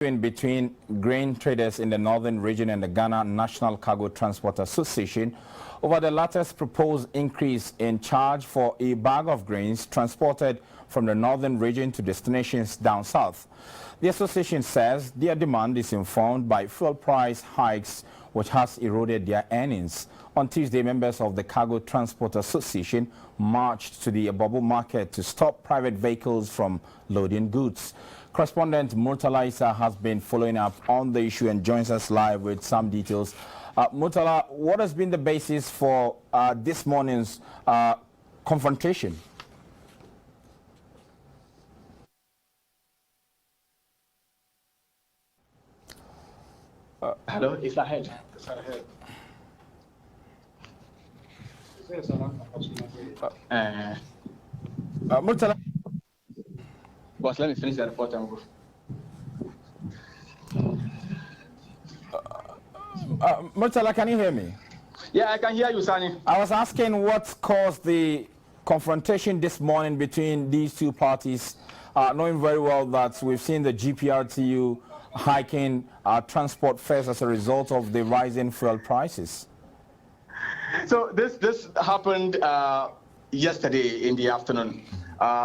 Between grain traders in the northern region and the Ghana National Cargo Transport Association over the latter's proposed increase in charge for a bag of grains transported from the northern region to destinations down south. The association says their demand is informed by fuel price hikes, which has eroded their earnings. On Tuesday, members of the Cargo Transport Association marched to the Abobo market to stop private vehicles from loading goods. Correspondent Murtala Issa has been following up on the issue and joins us live with some details. Murtala, what has been the basis for this morning's confrontation? Hello, it's ahead. Murtala. Boss, let me finish the report and go. Murtala, can you hear me? Yeah, I can hear you, Sani. I was asking what caused the confrontation this morning between these two parties, knowing very well that we've seen the GPRTU hiking transport fares as a result of the rising fuel prices. So this happened yesterday in the afternoon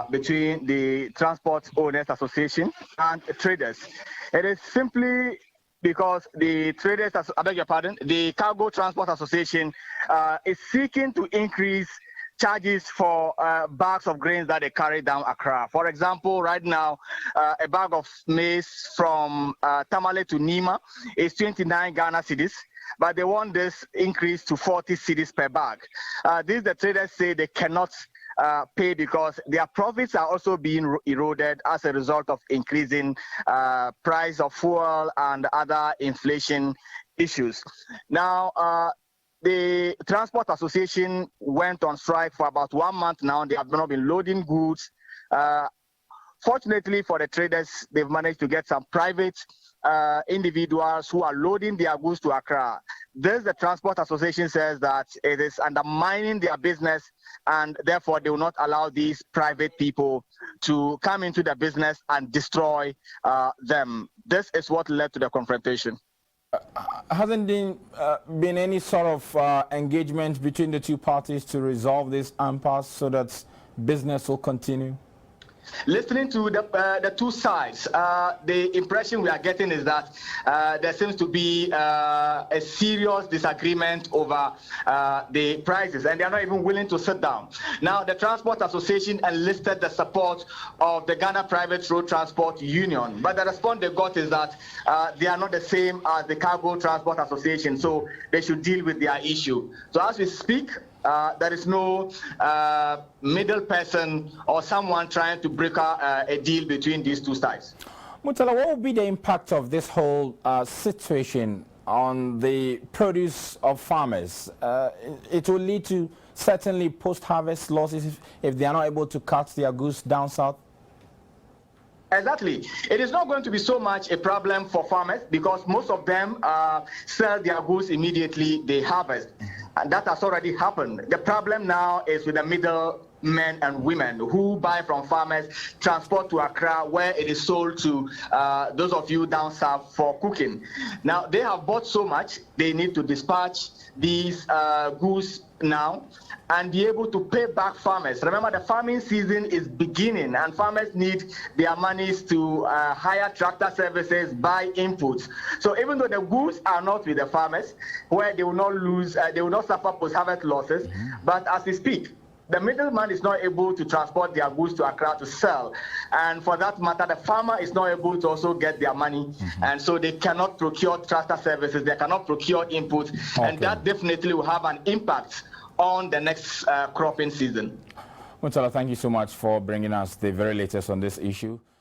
between the Transport Owners Association and traders. It is simply because the traders, I beg your pardon, the Cargo Transport Association is seeking to increase charges for bags of grains that they carry down Accra. For example, right now, a bag of maize from Tamale to Nima is 29 Ghana cedis, but they want this increase to 40 cedis per bag. The traders say they cannot pay because their profits are also being eroded as a result of increasing price of fuel and other inflation issues. Now, the Transport Association went on strike for about 1 month now. They have not been loading goods. Fortunately for the traders, they've managed to get some private individuals who are loading their goods to Accra. The Transport Association says that it is undermining their business, and therefore they will not allow these private people to come into the business and destroy them. This is what led to the confrontation. Hasn't been any sort of engagement between the two parties to resolve this impasse so that business will continue? Listening to the two sides, the impression we are getting is that there seems to be a serious disagreement over the prices, and they are not even willing to sit down. Now, the Transport Association enlisted the support of the Ghana Private Road Transport Union, but the response they got is that they are not the same as the Cargo Transport Association, so they should deal with their issue. So as we speak, there is no middle person or someone trying to break a deal between these two sides. Murtala, what will be the impact of this whole situation on the produce of farmers? It will lead to certainly post-harvest losses if they are not able to cut their goods down south? Exactly. It is not going to be so much a problem for farmers because most of them sell their goods immediately they harvest. And that has already happened. The problem now is with the middle men and women who buy from farmers, transport to Accra, where it is sold to those of you down south for cooking. Now, they have bought so much, they need to dispatch these goods now and be able to pay back farmers. Remember, the farming season is beginning and farmers need their monies to hire tractor services, buy inputs. So even though the goods are not with the farmers, where they will not lose, they will not suffer post-harvest losses, but as we speak, the middleman is not able to transport their goods to Accra to sell. And for that matter, the farmer is not able to also get their money. And so they cannot procure tractor services, they cannot procure inputs. Okay. And that definitely will have an impact on the next cropping season. Murtala, thank you so much for bringing us the very latest on this issue.